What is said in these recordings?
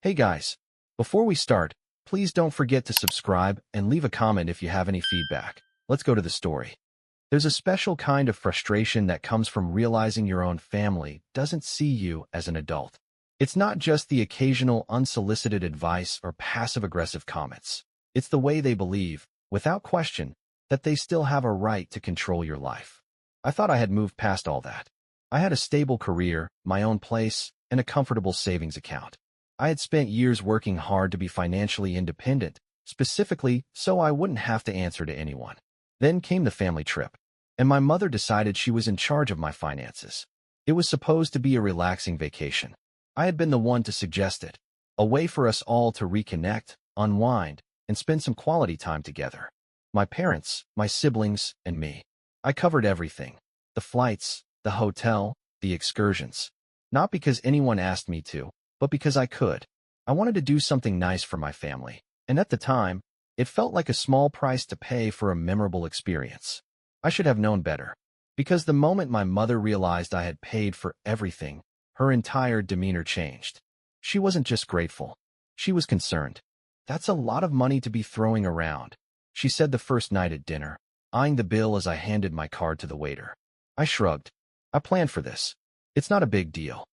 Hey guys, before we start, please don't forget to subscribe and leave a comment if you have any feedback. Let's go to the story. There's a special kind of frustration that comes from realizing your own family doesn't see you as an adult. It's not just the occasional unsolicited advice or passive-aggressive comments. It's the way they believe, without question, that they still have a right to control your life. I thought I had moved past all that. I had a stable career, my own place, and a comfortable savings account. I had spent years working hard to be financially independent, specifically so I wouldn't have to answer to anyone. Then came the family trip, and my mother decided she was in charge of my finances. It was supposed to be a relaxing vacation. I had been the one to suggest it, a way for us all to reconnect, unwind, and spend some quality time together. My parents, my siblings, and me. I covered everything. The flights, the hotel, the excursions. Not because anyone asked me to, but because I could. I wanted to do something nice for my family, and at the time, it felt like a small price to pay for a memorable experience. I should have known better, because the moment my mother realized I had paid for everything, her entire demeanor changed. She wasn't just grateful. She was concerned. "That's a lot of money to be throwing around," she said the first night at dinner, eyeing the bill as I handed my card to the waiter. I shrugged. I planned for this. It's not a big deal.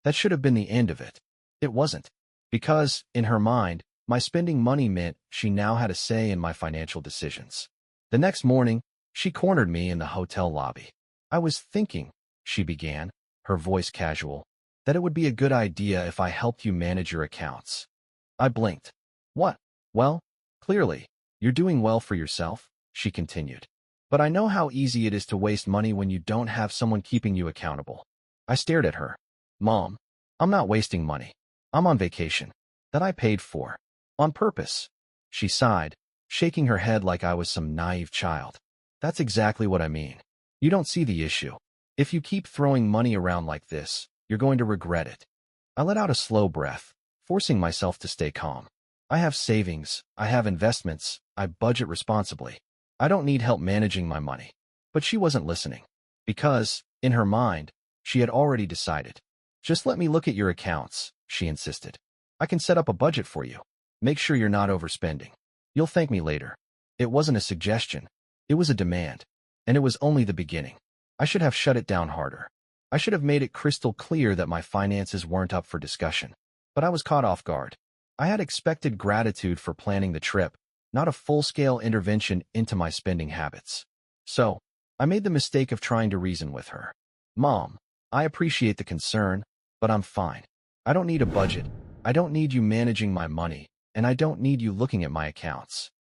That should have been the end of it. It wasn't, because, in her mind, my spending money meant she now had a say in my financial decisions. The next morning, she cornered me in the hotel lobby. "I was thinking," she began, her voice casual, "that it would be a good idea if I helped you manage your accounts." I blinked. "What?" "Well, clearly, you're doing well for yourself," she continued. "But I know how easy it is to waste money when you don't have someone keeping you accountable." I stared at her. "Mom, I'm not wasting money. I'm on vacation. That I paid for. On purpose." She sighed, shaking her head like I was some naive child. "That's exactly what I mean. You don't see the issue. If you keep throwing money around like this, you're going to regret it." I let out a slow breath, forcing myself to stay calm. I have savings, I have investments, I budget responsibly. I don't need help managing my money. But she wasn't listening. Because, in her mind, she had already decided. "Just let me look at your accounts," she insisted. "I can set up a budget for you. Make sure you're not overspending. You'll thank me later." It wasn't a suggestion. It was a demand. And it was only the beginning. I should have shut it down harder. I should have made it crystal clear that my finances weren't up for discussion. But I was caught off guard. I had expected gratitude for planning the trip, not a full-scale intervention into my spending habits. So, I made the mistake of trying to reason with her. "Mom, I appreciate the concern, but I'm fine. I don't need a budget. I don't need you managing my money, and I don't need you looking at my accounts."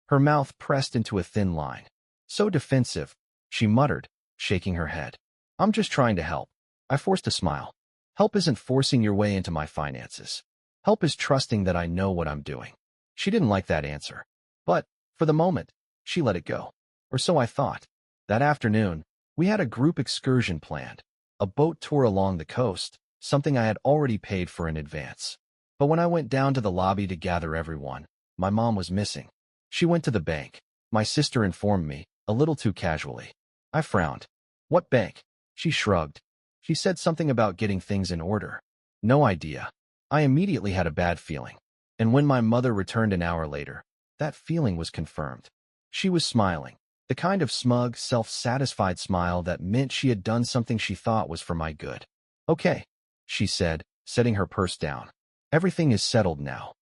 Her mouth pressed into a thin line. "So defensive," she muttered, shaking her head. "I'm just trying to help." I forced a smile. Help isn't forcing your way into my finances. Help is trusting that I know what I'm doing. She didn't like that answer. But, for the moment, she let it go. Or so I thought. That afternoon, we had a group excursion planned. A boat tour along the coast, something I had already paid for in advance. But when I went down to the lobby to gather everyone, my mom was missing. She went to the bank. My sister informed me, a little too casually. I frowned. "What bank?" She shrugged. She said something about getting things in order. No idea. I immediately had a bad feeling. And when my mother returned an hour later, that feeling was confirmed. She was smiling. The kind of smug, self-satisfied smile that meant she had done something she thought was for my good. "Okay," she said, setting her purse down. "Everything is settled now."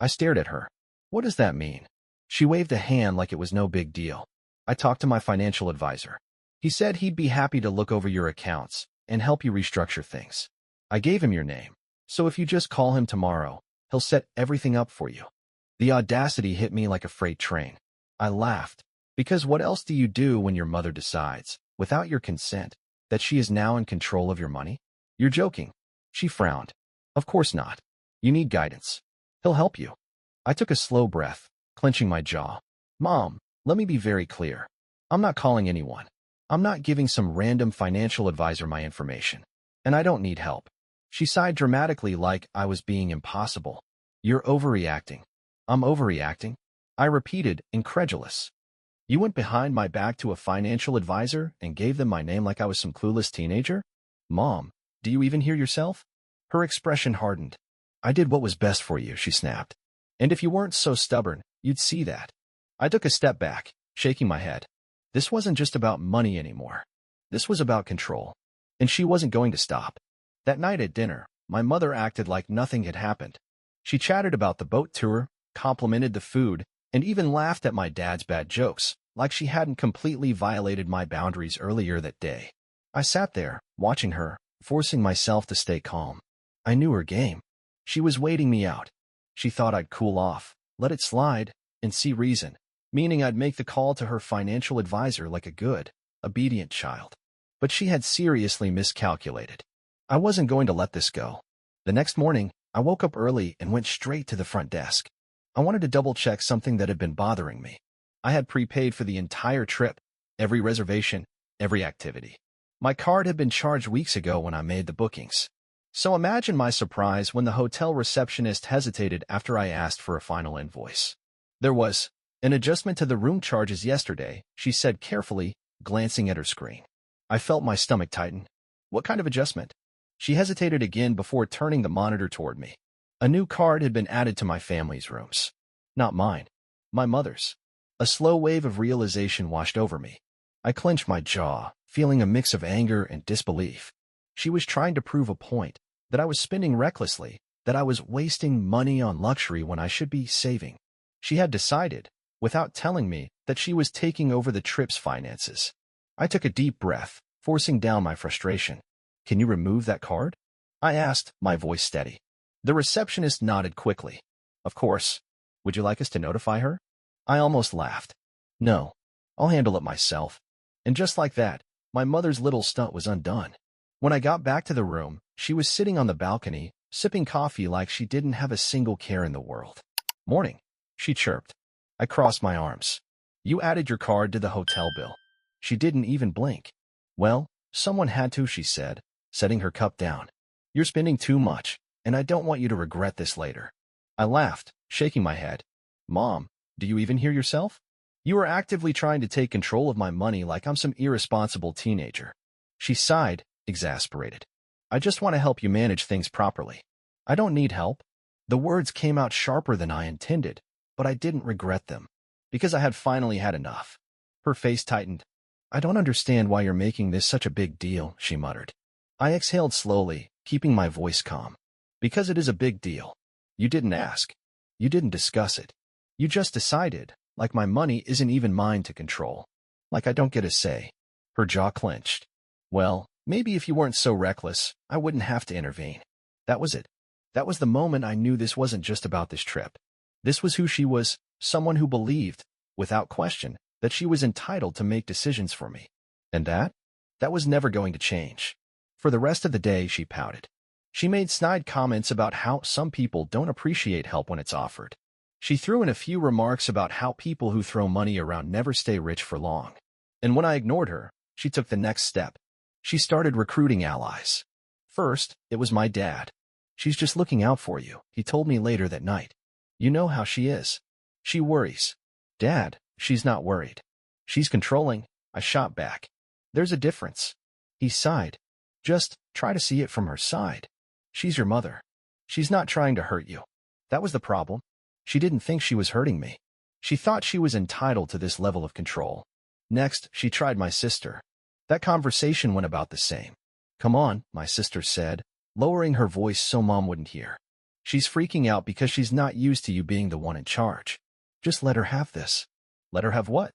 I stared at her. "What does that mean?" She waved a hand like it was no big deal. "I talked to my financial advisor. He said he'd be happy to look over your accounts and help you restructure things. I gave him your name, so if you just call him tomorrow, he'll set everything up for you." The audacity hit me like a freight train. I laughed. Because what else do you do when your mother decides, without your consent, that she is now in control of your money? "You're joking." She frowned. "Of course not. You need guidance. He'll help you." I took a slow breath, clenching my jaw. "Mom, let me be very clear. I'm not calling anyone. I'm not giving some random financial advisor my information. And I don't need help." She sighed dramatically like I was being impossible. "You're overreacting." "I'm overreacting?" I repeated, incredulous. "You went behind my back to a financial advisor and gave them my name like I was some clueless teenager? Mom, do you even hear yourself?" Her expression hardened. I did what was best for you, she snapped. And if you weren't so stubborn, you'd see that. I took a step back, shaking my head. This wasn't just about money anymore. This was about control. And she wasn't going to stop. That night at dinner, my mother acted like nothing had happened. She chatted about the boat tour, complimented the food, and even laughed at my dad's bad jokes, like she hadn't completely violated my boundaries earlier that day. I sat there, watching her, forcing myself to stay calm. I knew her game. She was waiting me out. She thought I'd cool off, let it slide, and see reason, meaning I'd make the call to her financial advisor like a good, obedient child. But she had seriously miscalculated. I wasn't going to let this go. The next morning, I woke up early and went straight to the front desk. I wanted to double-check something that had been bothering me. I had prepaid for the entire trip, every reservation, every activity. My card had been charged weeks ago when I made the bookings. So imagine my surprise when the hotel receptionist hesitated after I asked for a final invoice. There was an adjustment to the room charges yesterday, she said carefully, glancing at her screen. I felt my stomach tighten. What kind of adjustment? She hesitated again before turning the monitor toward me. A new card had been added to my family's rooms. Not mine. My mother's. A slow wave of realization washed over me. I clenched my jaw, feeling a mix of anger and disbelief. She was trying to prove a point, that I was spending recklessly, that I was wasting money on luxury when I should be saving. She had decided, without telling me, that she was taking over the trip's finances. I took a deep breath, forcing down my frustration. Can you remove that card? I asked, my voice steady. The receptionist nodded quickly. Of course. Would you like us to notify her? I almost laughed. No, I'll handle it myself. And just like that, my mother's little stunt was undone. When I got back to the room, she was sitting on the balcony, sipping coffee like she didn't have a single care in the world. Morning, she chirped. I crossed my arms. You added your card to the hotel bill. She didn't even blink. Well, someone had to, she said, setting her cup down. You're spending too much, and I don't want you to regret this later. I laughed, shaking my head. Mom, do you even hear yourself? You are actively trying to take control of my money like I'm some irresponsible teenager. She sighed, exasperated. I just want to help you manage things properly. I don't need help. The words came out sharper than I intended, but I didn't regret them, because I had finally had enough. Her face tightened. I don't understand why you're making this such a big deal, she muttered. I exhaled slowly, keeping my voice calm. Because it is a big deal. You didn't ask. You didn't discuss it. You just decided, like my money isn't even mine to control. Like I don't get a say. Her jaw clenched. Well, maybe if you weren't so reckless, I wouldn't have to intervene. That was it. That was the moment I knew this wasn't just about this trip. This was who she was, someone who believed, without question, that she was entitled to make decisions for me. And that was never going to change. For the rest of the day, she pouted. She made snide comments about how some people don't appreciate help when it's offered. She threw in a few remarks about how people who throw money around never stay rich for long. And when I ignored her, she took the next step. She started recruiting allies. First, it was my dad. She's just looking out for you, he told me later that night. You know how she is. She worries. Dad, she's not worried. She's controlling, I shot back. There's a difference. He sighed. Just try to see it from her side. She's your mother. She's not trying to hurt you. That was the problem. She didn't think she was hurting me. She thought she was entitled to this level of control. Next, she tried my sister. That conversation went about the same. Come on, my sister said, lowering her voice so Mom wouldn't hear. She's freaking out because she's not used to you being the one in charge. Just let her have this. Let her have what?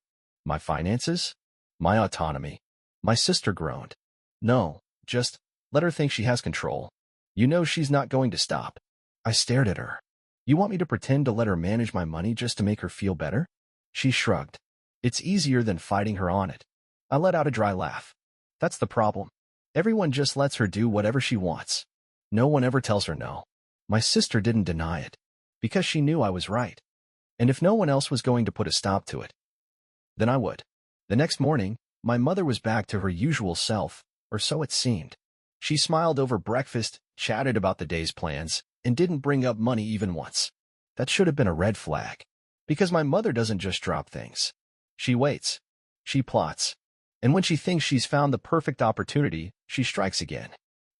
My finances? My autonomy? My sister groaned. No, just let her think she has control. You know she's not going to stop. I stared at her. You want me to pretend to let her manage my money just to make her feel better? She shrugged. It's easier than fighting her on it. I let out a dry laugh. That's the problem. Everyone just lets her do whatever she wants. No one ever tells her no. My sister didn't deny it, because she knew I was right. And if no one else was going to put a stop to it, then I would. The next morning, my mother was back to her usual self, or so it seemed. She smiled over breakfast, chatted about the day's plans, and didn't bring up money even once. That should have been a red flag, because my mother doesn't just drop things. She waits. She plots. And when she thinks she's found the perfect opportunity, she strikes again.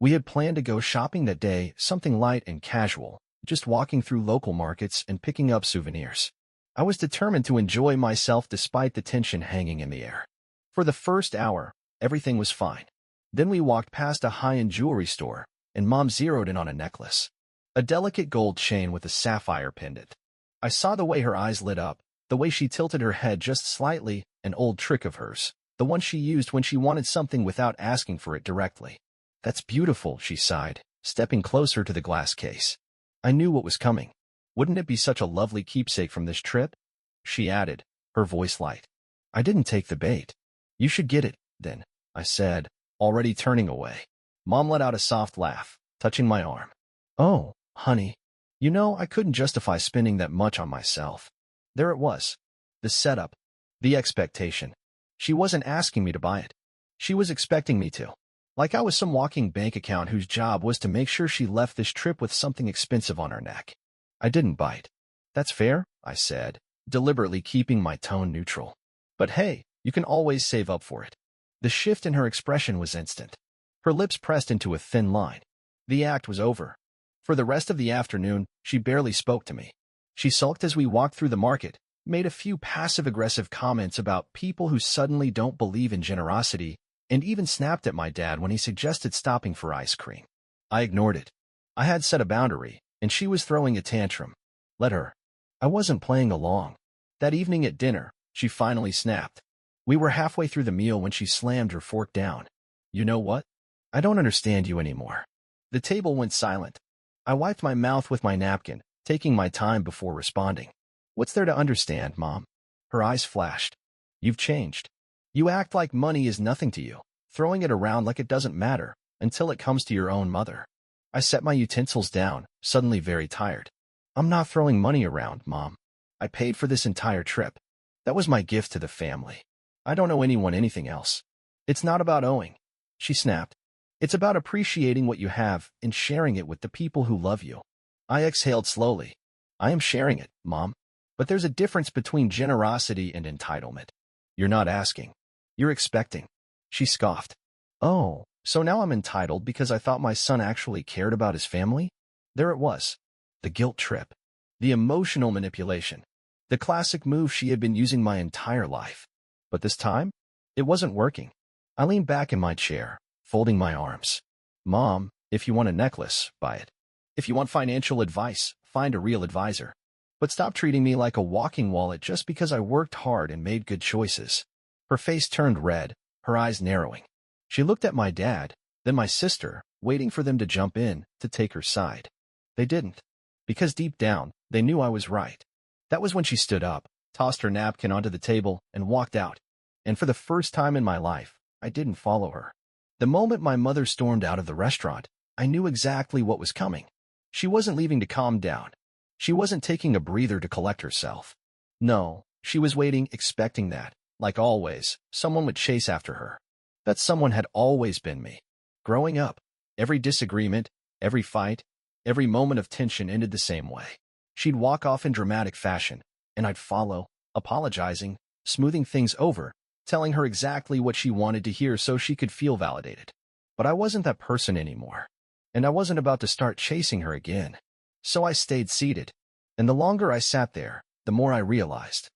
We had planned to go shopping that day, something light and casual, just walking through local markets and picking up souvenirs. I was determined to enjoy myself despite the tension hanging in the air. For the first hour, everything was fine. Then we walked past a high-end jewelry store, and Mom zeroed in on a necklace. A delicate gold chain with a sapphire pendant. I saw the way her eyes lit up, the way she tilted her head just slightly, an old trick of hers, the one she used when she wanted something without asking for it directly. "That's beautiful," she sighed, stepping closer to the glass case. I knew what was coming. "Wouldn't it be such a lovely keepsake from this trip?" she added, her voice light. I didn't take the bait. "You should get it, then," I said, already turning away. Mom let out a soft laugh, touching my arm. "Oh, honey, you know I couldn't justify spending that much on myself." There it was. The setup. The expectation. She wasn't asking me to buy it. She was expecting me to. Like I was some walking bank account whose job was to make sure she left this trip with something expensive on her neck. I didn't bite. "That's fair," I said, deliberately keeping my tone neutral. "But hey, you can always save up for it." The shift in her expression was instant. Her lips pressed into a thin line. The act was over. For the rest of the afternoon, she barely spoke to me. She sulked as we walked through the market, made a few passive-aggressive comments about people who suddenly don't believe in generosity, and even snapped at my dad when he suggested stopping for ice cream. I ignored it. I had set a boundary, and she was throwing a tantrum. Let her. I wasn't playing along. That evening at dinner, she finally snapped. We were halfway through the meal when she slammed her fork down. "You know what? I don't understand you anymore." The table went silent. I wiped my mouth with my napkin, taking my time before responding. "What's there to understand, Mom?" Her eyes flashed. "You've changed. You act like money is nothing to you, throwing it around like it doesn't matter, until it comes to your own mother." I set my utensils down, suddenly very tired. "I'm not throwing money around, Mom. I paid for this entire trip. That was my gift to the family. I don't owe anyone anything else." "It's not about owing," she snapped. "It's about appreciating what you have and sharing it with the people who love you." I exhaled slowly. "I am sharing it, Mom. But there's a difference between generosity and entitlement. You're not asking. You're expecting." She scoffed. "Oh, so now I'm entitled because I thought my son actually cared about his family?" There it was. The guilt trip. The emotional manipulation. The classic move she had been using my entire life. But this time, it wasn't working. I leaned back in my chair, folding my arms. "Mom, if you want a necklace, buy it. If you want financial advice, find a real advisor. But stop treating me like a walking wallet just because I worked hard and made good choices." Her face turned red, her eyes narrowing. She looked at my dad, then my sister, waiting for them to jump in, to take her side. They didn't. Because deep down, they knew I was right. That was when she stood up, tossed her napkin onto the table, and walked out. And for the first time in my life, I didn't follow her. The moment my mother stormed out of the restaurant, I knew exactly what was coming. She wasn't leaving to calm down. She wasn't taking a breather to collect herself. No, she was waiting, expecting that, like always, someone would chase after her. That someone had always been me. Growing up, every disagreement, every fight, every moment of tension ended the same way. She'd walk off in dramatic fashion, and I'd follow, apologizing, smoothing things over, telling her exactly what she wanted to hear so she could feel validated. But I wasn't that person anymore, and I wasn't about to start chasing her again. So I stayed seated, and the longer I sat there, the more I realized.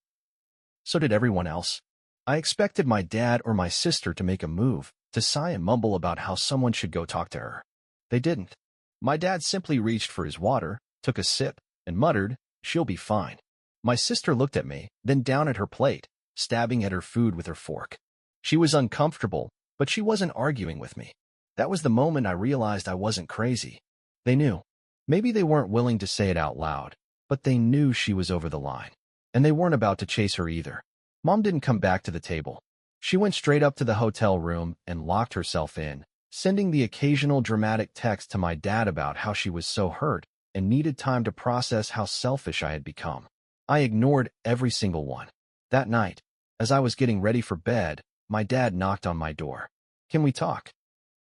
So did everyone else. I expected my dad or my sister to make a move, to sigh and mumble about how someone should go talk to her. They didn't. My dad simply reached for his water, took a sip, and muttered, "She'll be fine." My sister looked at me, then down at her plate, stabbing at her food with her fork. She was uncomfortable, but she wasn't arguing with me. That was the moment I realized I wasn't crazy. They knew. Maybe they weren't willing to say it out loud, but they knew she was over the line. And they weren't about to chase her either. Mom didn't come back to the table. She went straight up to the hotel room and locked herself in, sending the occasional dramatic text to my dad about how she was so hurt and needed time to process how selfish I had become. I ignored every single one. That night, as I was getting ready for bed, my dad knocked on my door. "Can we talk?"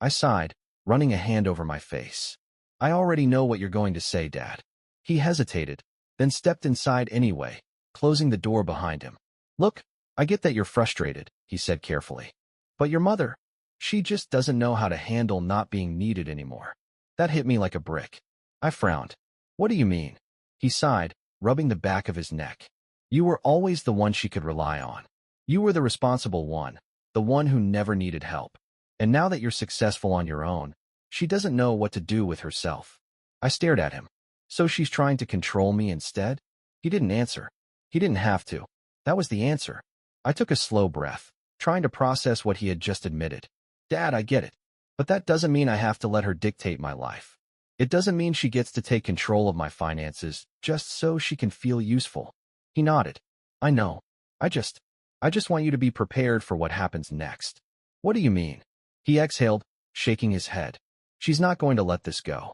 I sighed, running a hand over my face. "I already know what you're going to say, Dad." He hesitated, then stepped inside anyway, closing the door behind him. "Look, I get that you're frustrated," he said carefully. "But your mother, she just doesn't know how to handle not being needed anymore." That hit me like a brick. I frowned. What do you mean? He sighed, rubbing the back of his neck. You were always the one she could rely on. You were the responsible one, the one who never needed help. And now that you're successful on your own, she doesn't know what to do with herself. I stared at him. So she's trying to control me instead? He didn't answer. He didn't have to. That was the answer. I took a slow breath, trying to process what he had just admitted. Dad, I get it. But that doesn't mean I have to let her dictate my life. It doesn't mean she gets to take control of my finances just so she can feel useful. He nodded. I know. I just want you to be prepared for what happens next. What do you mean? He exhaled, shaking his head. She's not going to let this go.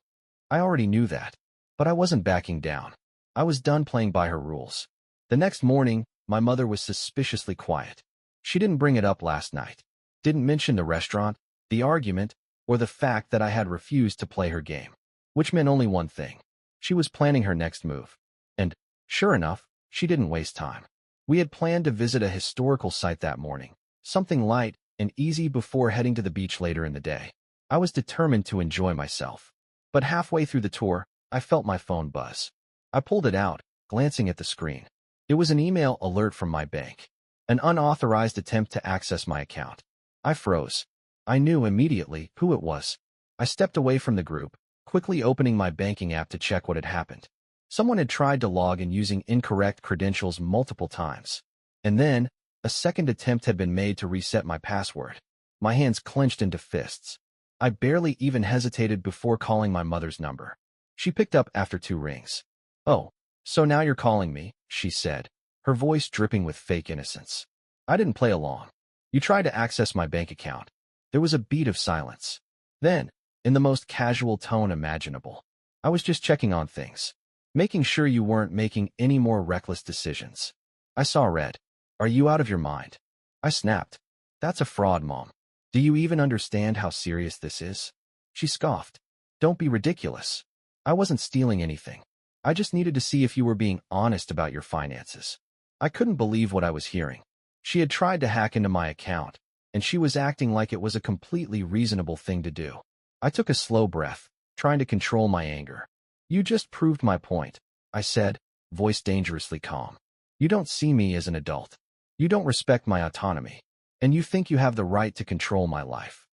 I already knew that. But I wasn't backing down. I was done playing by her rules. The next morning, my mother was suspiciously quiet. She didn't bring it up last night. Didn't mention the restaurant, the argument, or the fact that I had refused to play her game. Which meant only one thing. She was planning her next move. And, sure enough, she didn't waste time. We had planned to visit a historical site that morning, something light and easy before heading to the beach later in the day. I was determined to enjoy myself. But halfway through the tour, I felt my phone buzz. I pulled it out, glancing at the screen. It was an email alert from my bank. An unauthorized attempt to access my account. I froze. I knew immediately who it was. I stepped away from the group, quickly opening my banking app to check what had happened. Someone had tried to log in using incorrect credentials multiple times. And then, a second attempt had been made to reset my password. My hands clenched into fists. I barely even hesitated before calling my mother's number. She picked up after 2 rings. Oh, so now you're calling me, she said, her voice dripping with fake innocence. I didn't play along. You tried to access my bank account. There was a beat of silence. Then, in the most casual tone imaginable, I was just checking on things. Making sure you weren't making any more reckless decisions. I saw red. Are you out of your mind? I snapped. That's a fraud, Mom. Do you even understand how serious this is? She scoffed. Don't be ridiculous. I wasn't stealing anything. I just needed to see if you were being honest about your finances. I couldn't believe what I was hearing. She had tried to hack into my account, and she was acting like it was a completely reasonable thing to do. I took a slow breath, trying to control my anger. You just proved my point, I said, voice dangerously calm. You don't see me as an adult. You don't respect my autonomy. And you think you have the right to control my life.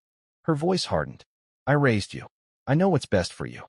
Her voice hardened. I raised you. I know what's best for you.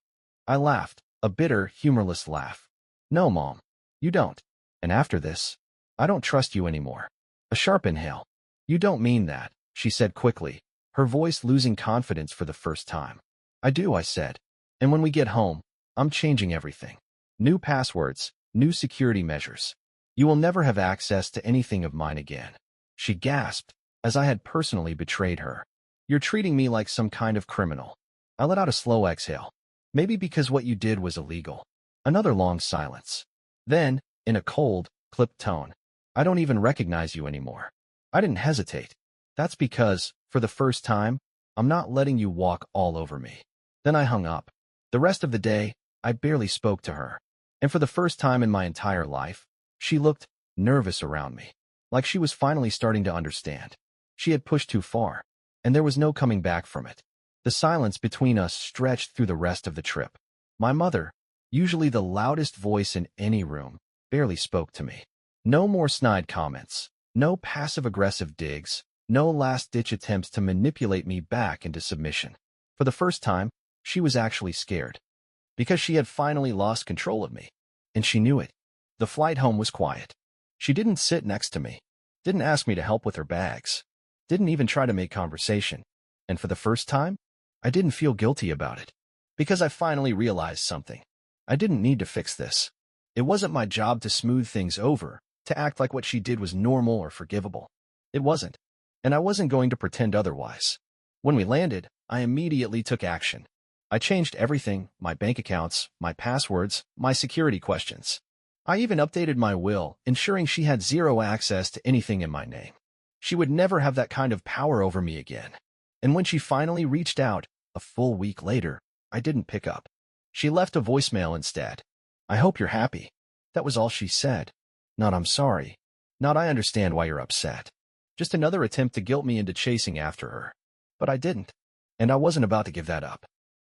I laughed, a bitter, humorless laugh. No, Mom, you don't. And after this, I don't trust you anymore. A sharp inhale. You don't mean that, she said quickly, her voice losing confidence for the first time. I do, I said. And when we get home, I'm changing everything. New passwords, new security measures. You will never have access to anything of mine again. She gasped, as I had personally betrayed her. You're treating me like some kind of criminal. I let out a slow exhale. Maybe because what you did was illegal. Another long silence. Then, in a cold, clipped tone, I don't even recognize you anymore. I didn't hesitate. That's because, for the first time, I'm not letting you walk all over me. Then I hung up. The rest of the day, I barely spoke to her. And for the first time in my entire life, she looked nervous around me, like she was finally starting to understand. She had pushed too far, and there was no coming back from it. The silence between us stretched through the rest of the trip. My mother, usually the loudest voice in any room, barely spoke to me. No more snide comments, no passive-aggressive digs, no last-ditch attempts to manipulate me back into submission. For the first time, she was actually scared. Because she had finally lost control of me. And she knew it. The flight home was quiet. She didn't sit next to me. Didn't ask me to help with her bags. Didn't even try to make conversation. And for the first time, I didn't feel guilty about it. Because I finally realized something. I didn't need to fix this. It wasn't my job to smooth things over, to act like what she did was normal or forgivable. It wasn't. And I wasn't going to pretend otherwise. When we landed, I immediately took action. I changed everything, my bank accounts, my passwords, my security questions. I even updated my will, ensuring she had zero access to anything in my name. She would never have that kind of power over me again. And when she finally reached out, a full week later, I didn't pick up. She left a voicemail instead. I hope you're happy. That was all she said. Not I'm sorry. Not I understand why you're upset. Just another attempt to guilt me into chasing after her. But I didn't. And I wasn't about to give that up.